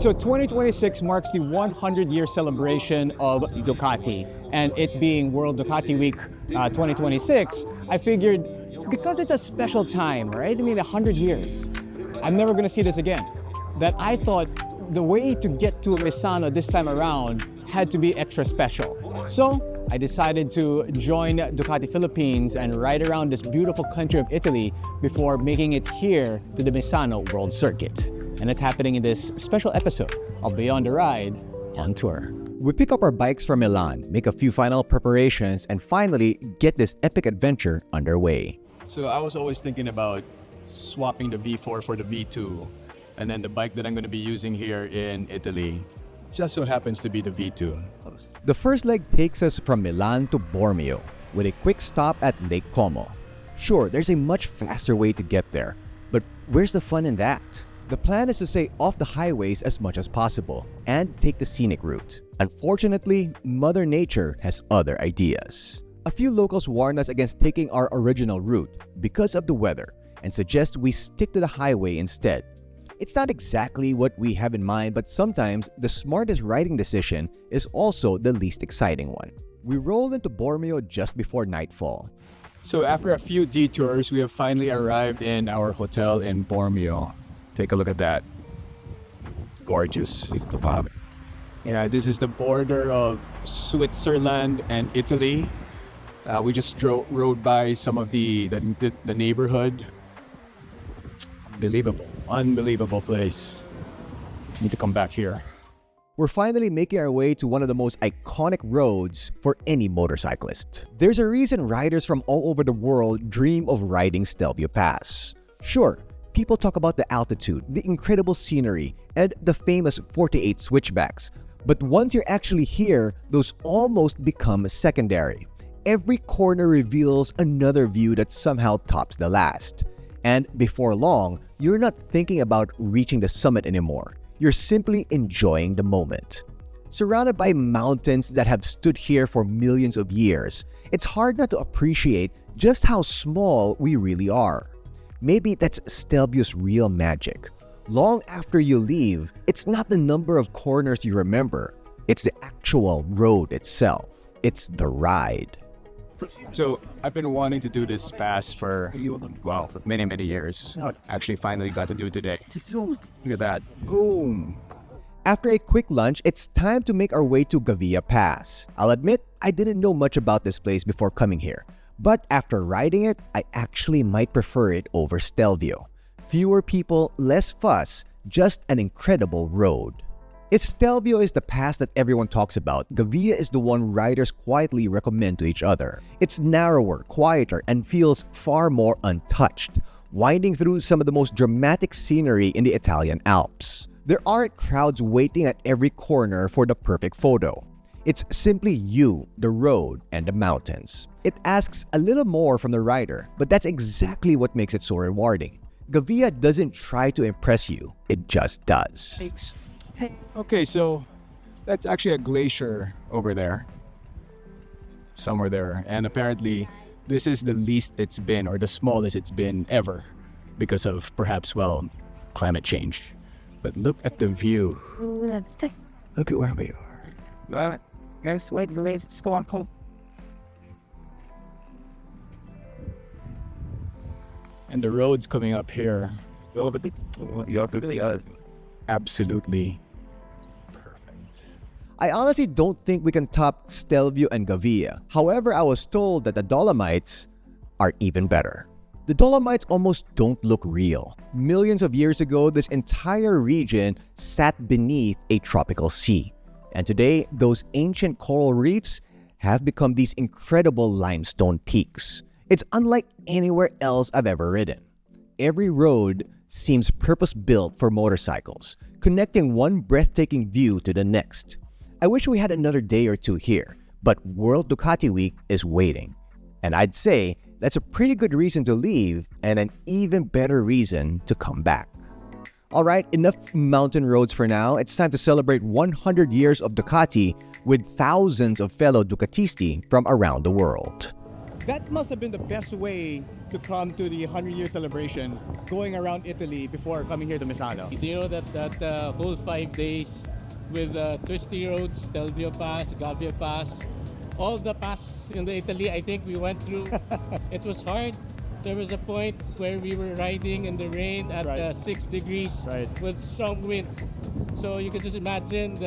So 2026 marks the 100-year celebration of Ducati, and it being World Ducati Week 2026, I figured because it's a special time, right? I mean, 100 years. I'm never gonna see this again. That I thought the way to get to Misano this time around had to be extra special. So I decided to join Ducati Philippines and ride around this beautiful country of Italy before making it here to the Misano World Circuit. And it's happening in this special episode of Beyond the Ride on Tour. We pick up our bikes from Milan, make a few final preparations, and finally get this epic adventure underway. So I was always thinking about swapping the V4 for the V2, and then the bike that I'm going to be using here in Italy just so happens to be the V2. The first leg takes us from Milan to Bormio, with a quick stop at Lake Como. Sure, there's a much faster way to get there, but where's the fun in that? The plan is to stay off the highways as much as possible and take the scenic route. Unfortunately, Mother Nature has other ideas. A few locals warn us against taking our original route because of the weather and suggest we stick to the highway instead. It's not exactly what we have in mind, but sometimes the smartest riding decision is also the least exciting one. We rolled into Bormio just before nightfall. So after a few detours, we have finally arrived in our hotel in Bormio. Take a look at that. Gorgeous. Yeah, this is the border of Switzerland and Italy. We just rode by some of the neighborhood. Unbelievable place. Need to come back here. We're finally making our way to one of the most iconic roads for any motorcyclist. There's a reason riders from all over the world dream of riding Stelvio Pass. Sure, people talk about the altitude, the incredible scenery, and the famous 48 switchbacks. But once you're actually here, those almost become secondary. Every corner reveals another view that somehow tops the last. And before long, you're not thinking about reaching the summit anymore. You're simply enjoying the moment. Surrounded by mountains that have stood here for millions of years, it's hard not to appreciate just how small we really are. Maybe that's Stelvio's real magic. Long after you leave, it's not the number of corners you remember. It's the actual road itself. It's the ride. So I've been wanting to do this pass for many years. Actually finally got to do it today. Look at that. Boom. After a quick lunch, it's time to make our way to Gavia Pass. I'll admit, I didn't know much about this place before coming here. But after riding it, I actually might prefer it over Stelvio. Fewer people, less fuss, just an incredible road. If Stelvio is the pass that everyone talks about, Gavia is the one riders quietly recommend to each other. It's narrower, quieter, and feels far more untouched, winding through some of the most dramatic scenery in the Italian Alps. There aren't crowds waiting at every corner for the perfect photo. It's simply you, the road, and the mountains. It asks a little more from the rider, but that's exactly what makes it so rewarding. Gavia doesn't try to impress you, it just does. Okay, so that's actually a glacier over there. Somewhere there. And apparently, this is the least it's been, or the smallest it's been ever, because of perhaps, climate change. But look at the view. Look at where we are. Guys, wait, let's go on home. And the roads coming up here. Absolutely perfect. I honestly don't think we can top Stelvio and Gavia. However, I was told that the Dolomites are even better. The Dolomites almost don't look real. Millions of years ago, this entire region sat beneath a tropical sea. And today, those ancient coral reefs have become these incredible limestone peaks. It's unlike anywhere else I've ever ridden. Every road seems purpose-built for motorcycles, connecting one breathtaking view to the next. I wish we had another day or two here, but World Ducati Week is waiting. And I'd say that's a pretty good reason to leave and an even better reason to come back. Alright, enough mountain roads for now. It's time to celebrate 100 years of Ducati with thousands of fellow Ducatisti from around the world. That must have been the best way to come to the 100-year celebration, going around Italy before coming here to Misano. Do you know that whole 5 days with twisty roads, Stelvio Pass, Gavia Pass, all the pass in Italy I think we went through, it was hard. There was a point where we were riding in the rain at 6 degrees with strong winds. So you can just imagine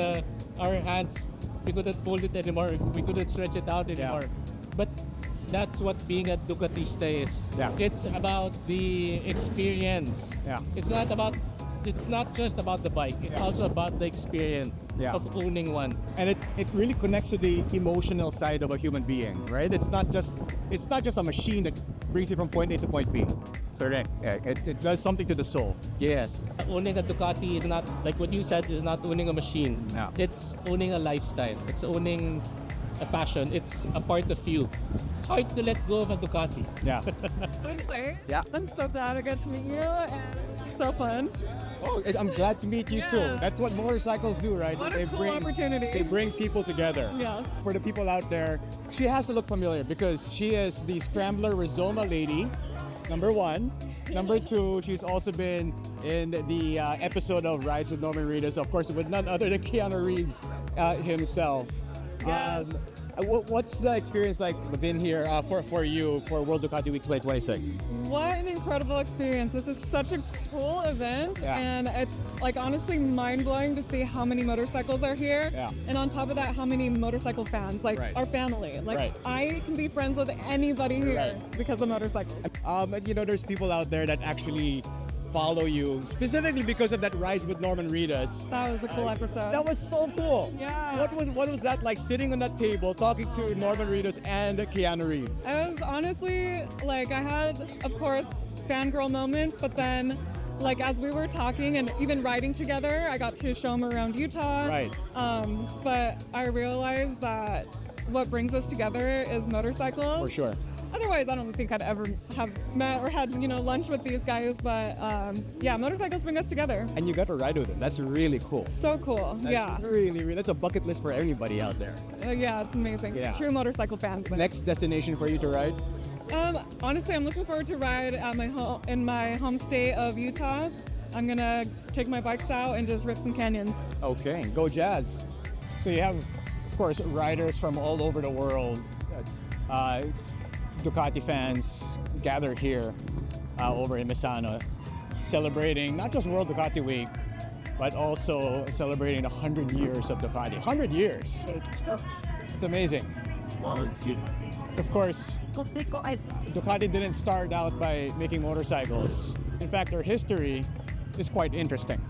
our hands, we couldn't fold it anymore, we couldn't stretch it out anymore. But that's what being a Ducatista is. It's about the experience. It's not just about the bike, it's also about the experience of owning one. And it really connects to the emotional side of a human being, right? It's not just a machine that brings you from point A to point B. Correct. It does something to the soul. Yes. Owning a Ducati is not, like what you said, is not owning a machine. It's owning a lifestyle. It's owning a passion. It's a part of you. It's hard to let go of a Ducati. I'm so glad I got to meet you, and it's so fun. Oh, I'm glad to meet you too. That's what motorcycles do, right? What a cool opportunity. They bring people together. Yes. For the people out there, she has to look familiar because she is the Scrambler Rizoma lady, number one. Number two, she's also been in the episode of Rides with Norman Reedus, of course, with none other than Keanu Reeves himself. Yes. What's the experience like been here for you for World Ducati Week 2026? What an incredible experience. This is such a cool event, and it's like honestly mind-blowing to see how many motorcycles are here. And on top of that, how many motorcycle fans, like our family. Like I can be friends with anybody here because of motorcycles. You know, there's people out there that actually follow you specifically because of that Rise with Norman Reedus. That was a cool episode. That was so cool. Yeah. What was that like, sitting on that table talking to Norman Reedus and Keanu Reeves? It was honestly like I had, of course, fangirl moments, but then like as we were talking and even riding together, I got to show him around Utah. But I realized that what brings us together is motorcycles. For sure. Otherwise, I don't think I'd ever have met or had, lunch with these guys. But motorcycles bring us together. And you got to ride with them. That's really cool. So cool. That's really, that's a bucket list for anybody out there. It's amazing. True motorcycle fans. Next destination for you to ride? Honestly, I'm looking forward to ride at in my home state of Utah. I'm gonna take my bikes out and just rip some canyons. Okay, go Jazz. So you have, of course, riders from all over the world. Ducati fans gathered here over in Misano, celebrating not just World Ducati Week, but also celebrating 100 years of Ducati. 100 years! It's amazing. Of course, Ducati didn't start out by making motorcycles. In fact, their history is quite interesting.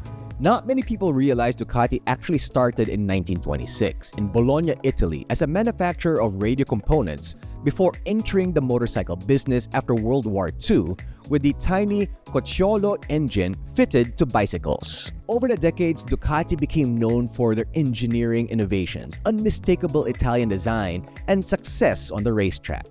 Not many people realize Ducati actually started in 1926 in Bologna, Italy as a manufacturer of radio components before entering the motorcycle business after World War II with the tiny Cocciolo engine fitted to bicycles. Over the decades, Ducati became known for their engineering innovations, unmistakable Italian design, and success on the racetrack.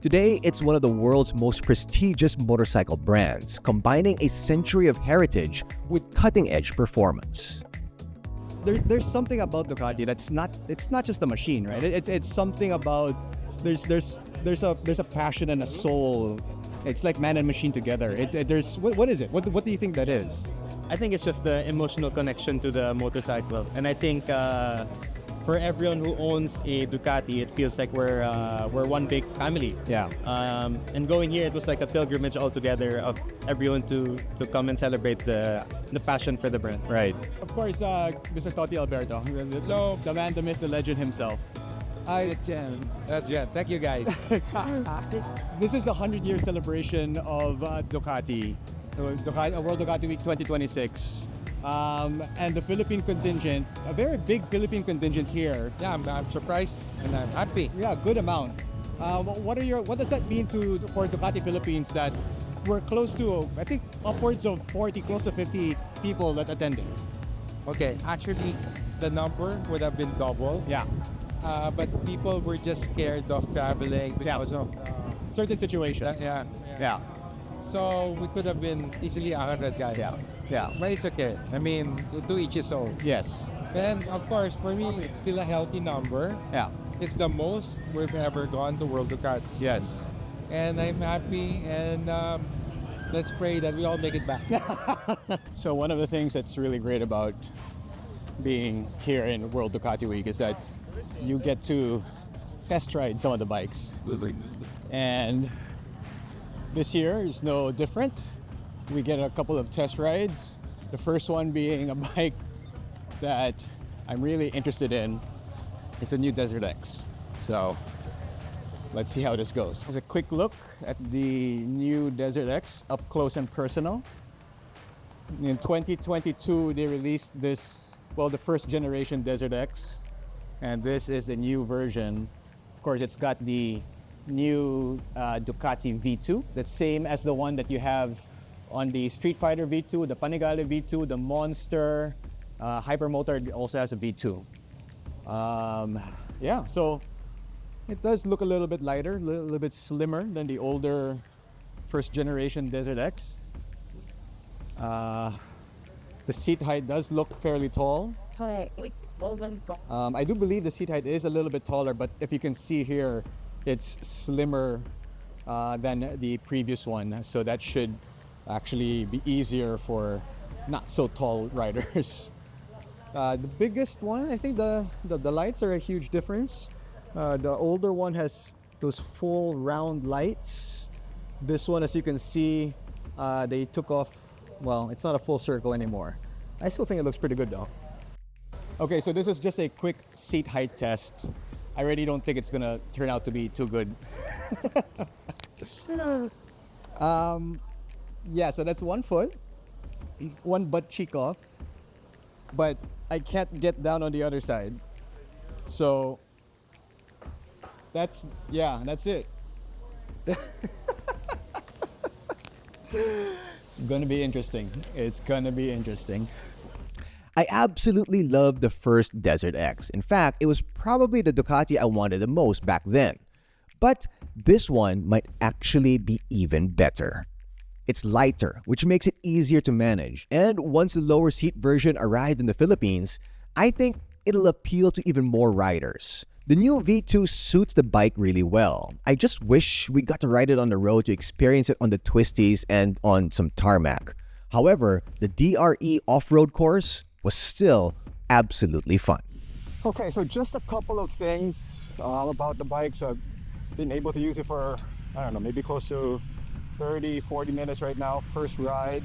Today, it's one of the world's most prestigious motorcycle brands, combining a century of heritage with cutting-edge performance. There's something about Ducati it's not just a machine, right? It's something about there's a passion and a soul. It's like man and machine together. What is it? What do you think that is? I think it's just the emotional connection to the motorcycle, and I think for everyone who owns a Ducati, it feels like we're one big family. And going here, it was like a pilgrimage altogether of everyone to come and celebrate the passion for the brand. Right. Of course, Mr. Totti Alberto, the man, the myth, the legend himself. That's Jen. Thank you, guys. This is the 100-year celebration of Ducati, World Ducati Week 2026. And the Philippine contingent, a very big Philippine contingent here. Yeah, I'm surprised and I'm happy. Yeah, good amount. What does that mean for Ducati Philippines that we're close to, I think, upwards of 40, close to 50 people that attended? Okay, actually, the number would have been double. But people were just scared of traveling because of certain situations. So we could have been easily 100 guys. But it's okay. I mean, to each his own. Yes. And of course, for me, it's still a healthy number. It's the most we've ever gone to World Ducati. Yes. And I'm happy, and let's pray that we all make it back. So one of the things that's really great about being here in World Ducati Week is that you get to test ride some of the bikes. And this year is no different. We get a couple of test rides. The first one being a bike that I'm really interested in. It's a new DesertX. So let's see how this goes. Here's a quick look at the new DesertX up close and personal. In 2022, they released this, well, the first generation DesertX, and this is the new version. Of course, it's got the new Ducati V2, that's same as the one that you have on the Street Fighter V2, the Panigale V2, the Monster, Hypermotard also has a V2. Yeah, so it does look a little bit lighter, a little bit slimmer than the older first generation DesertX. The seat height does look fairly tall. I do believe the seat height is a little bit taller, but if you can see here, it's slimmer than the previous one. So that should actually be easier for not so tall riders. The biggest one, I think the lights are a huge difference. The older one has those full round lights. This one, as you can see, they took off, well, it's not a full circle anymore. I still think it looks pretty good though. Okay, so this is just a quick seat height test. I really don't think it's gonna turn out to be too good. Yeah, so that's 1 foot, one butt cheek off, but I can't get down on the other side. So that's it. It's gonna be interesting. It's gonna be interesting. I absolutely loved the first DesertX. In fact, it was probably the Ducati I wanted the most back then. But this one might actually be even better. It's lighter, which makes it easier to manage. And once the lower seat version arrived in the Philippines, I think it'll appeal to even more riders. The new V2 suits the bike really well. I just wish we got to ride it on the road to experience it on the twisties and on some tarmac. However, the DRE off-road course was still absolutely fun. Okay, so just a couple of things about the bikes. I've been able to use it for, I don't know, maybe close to 30-40 minutes right now. First ride.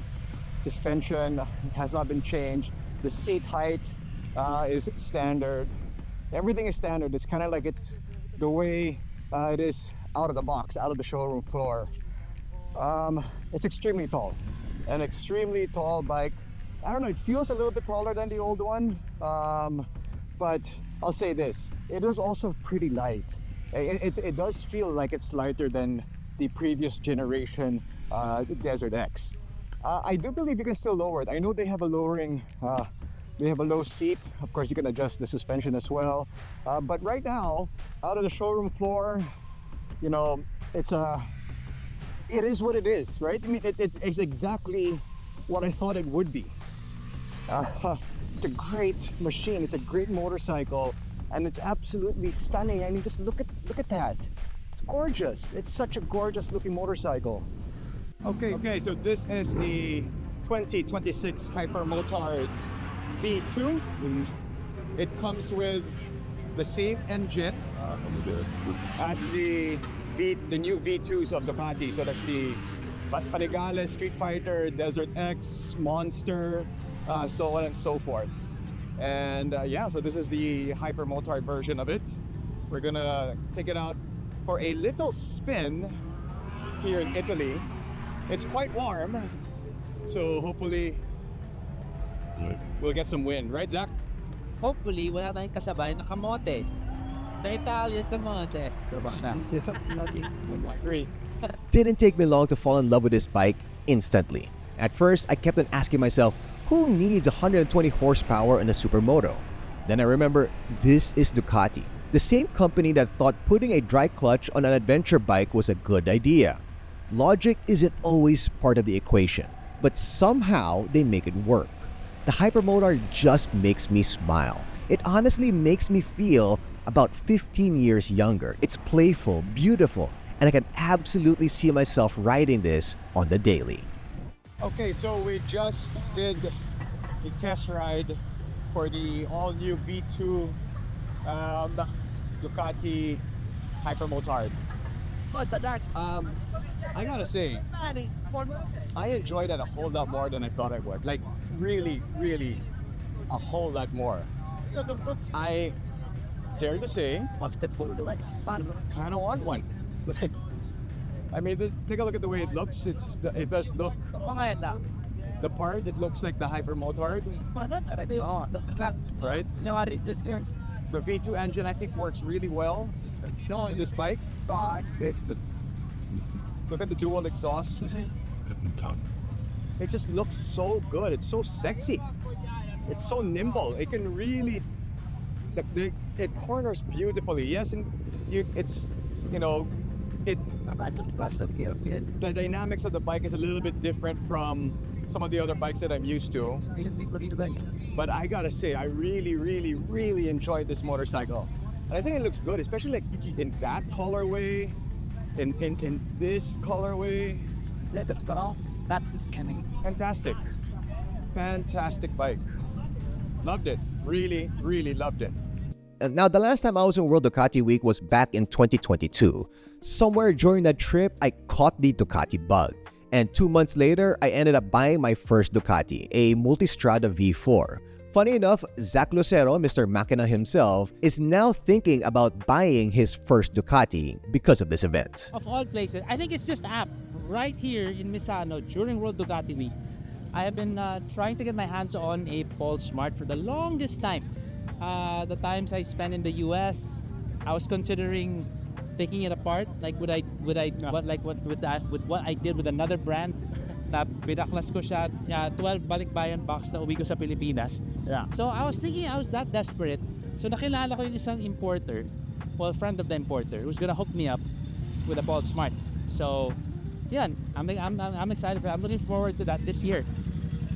Suspension has not been changed. The seat height is standard. Everything is standard. It's kind of like it's the way it is out of the box, out of the showroom floor. It's extremely tall. An extremely tall bike. I don't know, it feels a little bit taller than the old one, but I'll say this, it is also pretty light. It does feel like it's lighter than the previous generation DesertX. I do believe you can still lower it. I know they have a lowering, they have a low seat. Of course, you can adjust the suspension as well. But right now, out of the showroom floor, you know, it is what it is, right? I mean, it's exactly what I thought it would be. It's a great machine. It's a great motorcycle, and it's absolutely stunning. I mean, just look at that. It's gorgeous. It's such a gorgeous looking motorcycle. Okay, so this is the 2026 Hypermotard V2. It comes with the same engine as the new V2s of Ducati. So that's the Panigale, Street Fighter, DesertX, Monster, so on and so forth. And yeah, so this is the Hypermotard version of it. We're gonna take it out for a little spin here in Italy. It's quite warm, so hopefully we'll get some wind, right, Zach? Hopefully, wala tayong kasabay na kamote. The Italian kamote. I agree. Didn't take me long to fall in love with this bike instantly. At first, I kept on asking myself, who needs 120 horsepower in a supermoto? Then I remember, this is Ducati, the same company that thought putting a dry clutch on an adventure bike was a good idea. Logic isn't always part of the equation, but somehow they make it work. The Hypermotard just makes me smile. It honestly makes me feel about 15 years younger. It's playful, beautiful, and I can absolutely see myself riding this on the daily. Okay, so we just did a test ride for the all-new V2 Ducati Hypermotard. I gotta say, I enjoyed it a whole lot more than I thought I would. Like, really, really, a whole lot more. I dare to say, kind of want one. I mean, take a look at the way it looks. It does look. The part, it looks like the Hypermotard, right? The V2 engine, I think, works really well in this bike. Look at the dual exhaust. It just looks so good. It's so sexy. It's so nimble. It can really, it corners beautifully. Yes, and the dynamics of the bike is a little bit different from some of the other bikes that I'm used to. But I gotta say, I really, really, really enjoyed this motorcycle. And I think it looks good, especially like in that colorway, in this colorway. Fantastic. Fantastic bike. Loved it. Really, really loved it. Now, the last time I was in World Ducati Week was back in 2022. Somewhere during that trip, I caught the Ducati bug. And 2 months later, I ended up buying my first Ducati, a Multistrada V4. Funny enough, Zach Lucero, Mr. Makina himself, is now thinking about buying his first Ducati because of this event. Of all places, I think it's just apt. Right here in Misano during World Ducati Week, I have been trying to get my hands on a Pulse Smart for the longest time. The times I spent in the US, I was considering taking it apart. Like with what I did with another brand. Na binaklas ko siya, 12 balikbayan box na uwi ko sa Pilipinas. Yeah. So I was thinking, I was that desperate. So nakilala ko yung isang importer, well, friend of the importer, who's gonna hook me up with a Pulse Smart. So, yeah, I'm excited for it. I'm looking forward to that this year.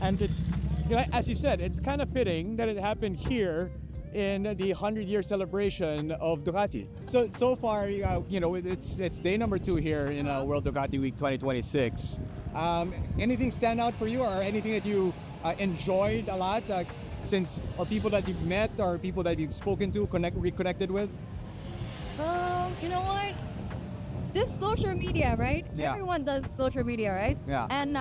And it's, as you said, it's kind of fitting that it happened here in the 100-year celebration of Ducati. So far, it's day number 2 here in World Ducati Week 2026. Anything stand out for you, or anything that you enjoyed a lot, or people that you've met, or people that you've spoken to, reconnected with? You know what? This social media, right? Yeah. Everyone does social media, right? Yeah. And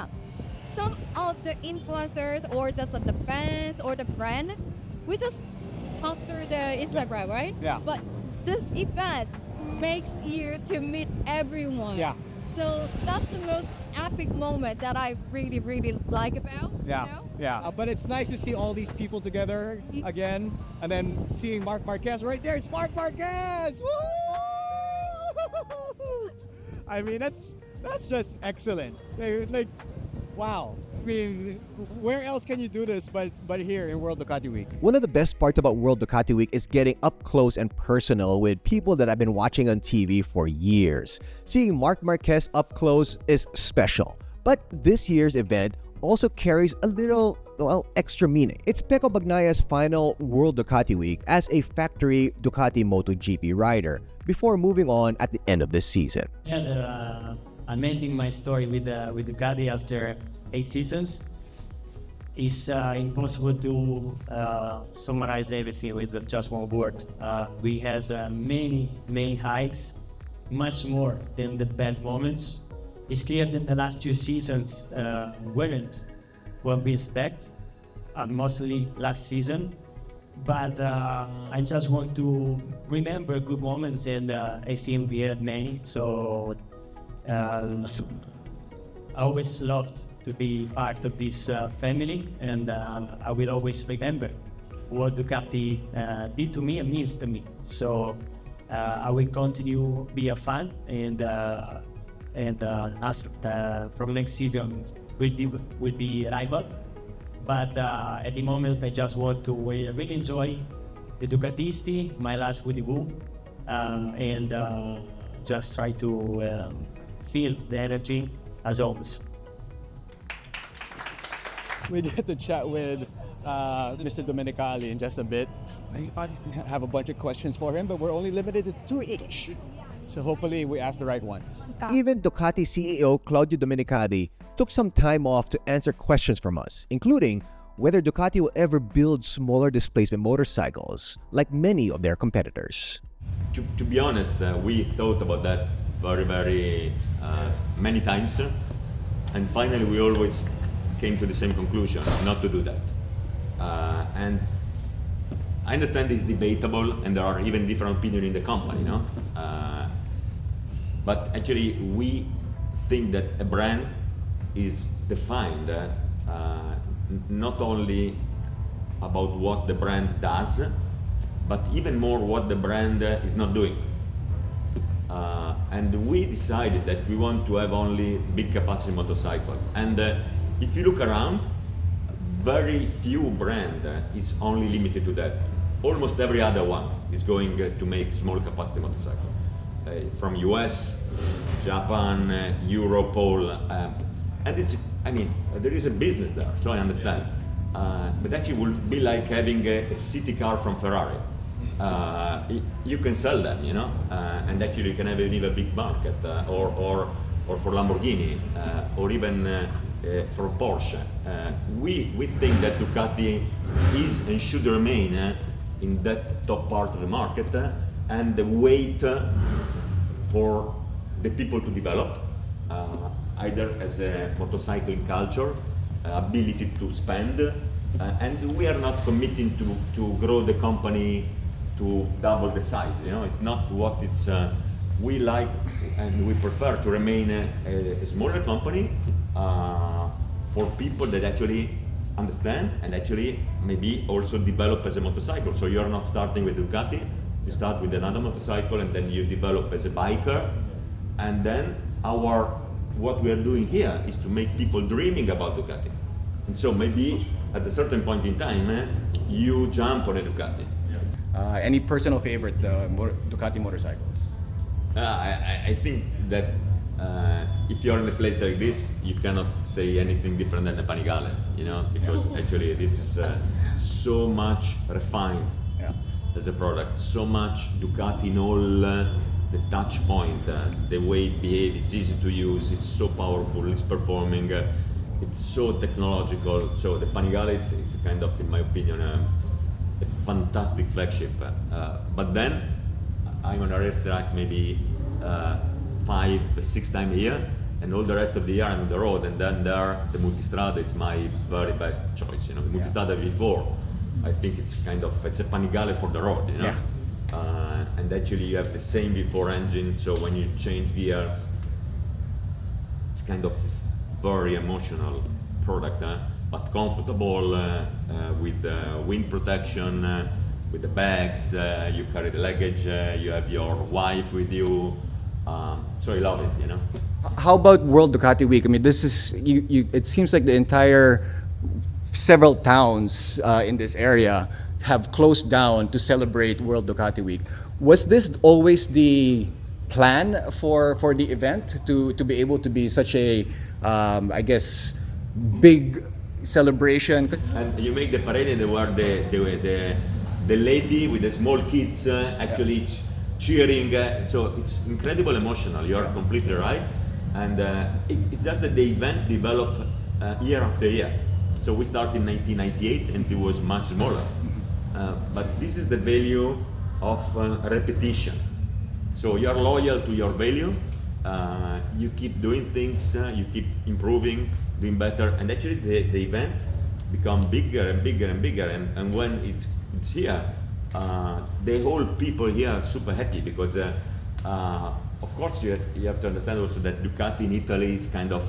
some of the influencers or just the fans or the friend, we just talk through the Instagram, right? Yeah. But this event makes you to meet everyone. Yeah. So that's the most epic moment that I really, really like about. Yeah, You know? yeah. But it's nice to see all these people together again, and then seeing Marc Marquez right there. It's Marc Marquez! Woo! I mean, that's just excellent. Like, wow. I mean, where else can you do this but here in World Ducati Week? One of the best parts about World Ducati Week is getting up close and personal with people that I've been watching on TV for years. Seeing Marc Marquez up close is special. But this year's event also carries a little, extra meaning. It's Pecco Bagnaia's final World Ducati Week as a factory Ducati MotoGP rider before moving on at the end of this season. Yeah, I'm ending my story with Ducati after 8 seasons. It's impossible to summarize everything with just one word. We had many highs, much more than the bad moments. It's clear that the last 2 seasons weren't what we expect, mostly last season. But I just want to remember good moments, and I think we had many. So I always loved to be part of this family, and I will always remember what Ducati did to me and means to me. So I will continue be a fan, and from next season will be rival. But at the moment, I just want to really enjoy the Ducatisti, my last WDW, and just try to feel the energy as always. We get to chat with Mr. Domenicali in just a bit. I have a bunch of questions for him, but we're only limited to 2 each. So hopefully we ask the right ones. Even Ducati CEO Claudio Domenicali took some time off to answer questions from us, including whether Ducati will ever build smaller displacement motorcycles like many of their competitors. To be honest, we thought about that very many times, and finally we always came to the same conclusion: not to do that. And I understand it's debatable, and there are even different opinions in the company, no? But actually, we think that a brand is defined not only about what the brand does, but even more what the brand is not doing. And we decided that we want to have only big capacity motorcycle. And if you look around, very few brand is only limited to that. Almost every other one is going to make small capacity motorcycle. From US, Japan, Europe, all. And it's, I mean, there is a business there, so I understand. But actually it would be like having a city car from Ferrari. You can sell them, you know, and actually you can have even a big market, or for Lamborghini, or even for Porsche. We think that Ducati is and should remain in that top part of the market, and wait for the people to develop, either as a motorcycling culture, ability to spend, and we are not committing to grow the company to double the size. You know, it's not what it's. We like and we prefer to remain a smaller company for people that actually understand and actually maybe also develop as a motorcycle. So you're not starting with Ducati, you start with another motorcycle and then you develop as a biker, and then what we are doing here is to make people dreaming about Ducati. And so maybe at a certain point in time, you jump on a Ducati. Any personal favorite Ducati motorcycles? I think that if you're in a place like this, you cannot say anything different than a Panigale, you know, because actually this is so much refined as a product, so much Ducati in all the touch point, the way it behaves, it's easy to use, it's so powerful, it's performing, it's so technological. So the Panigale, it's a kind of, in my opinion, a fantastic flagship. But then I'm on a racetrack maybe 5-6 times a year, and all the rest of the year I'm on the road. And then there, the Multistrada, it's my very best choice. You know, the Multistrada V2, I think it's a Panigale for the road. You know, and actually you have the same V4 engine, so when you change gears, it's kind of very emotional product, but comfortable, with wind protection, with the bags, you carry the luggage, you have your wife with you, so I love it, you know. How about World Ducati Week? I mean, this is, it seems like the entire several towns in this area have closed down to celebrate World Ducati Week. Was this always the plan for the event, to be able to be such a, I guess, big celebration? And you make the parade where the lady with the small kids actually cheering, so it's incredible emotional. You are completely right, and it's just that the event developed year after year. So we started in 1998 and it was much smaller, but this is the value of repetition. So you're loyal to your value, you keep doing things, you keep improving, doing better, and actually the event become bigger and bigger and bigger, and when it's here, the whole people here are super happy because of course you have to understand also that Ducati in Italy is kind of,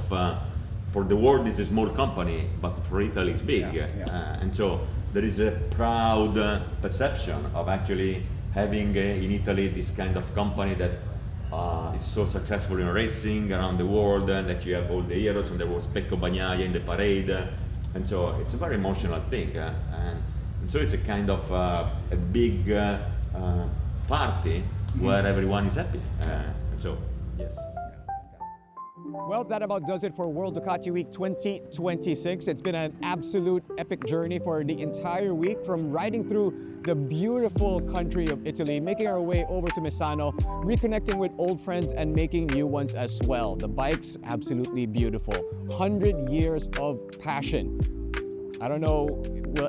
for the world it's a small company, but for Italy it's big, and so there is a proud perception of actually having in Italy this kind of company that is so successful in racing around the world, and that you have all the heroes, and there was Pecco Bagnaia in the parade, and so it's a very emotional thing, and so it's a kind of a big party where everyone is happy, so yes. Well, that about does it for World Ducati Week 2026. It's been an absolute epic journey for the entire week, from riding through the beautiful country of Italy, making our way over to Misano, reconnecting with old friends and making new ones as well. The bike's absolutely beautiful. 100 years of passion. I don't know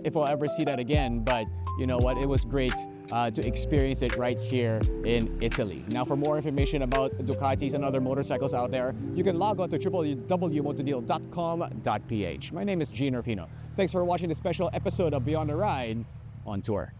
if we'll ever see that again, but you know what? It was great to experience it right here in Italy. Now, for more information about Ducatis and other motorcycles out there, you can log on to www.motodeal.com.ph. My name is Jinno Rufino. Thanks for watching this special episode of Beyond the Ride on Tour.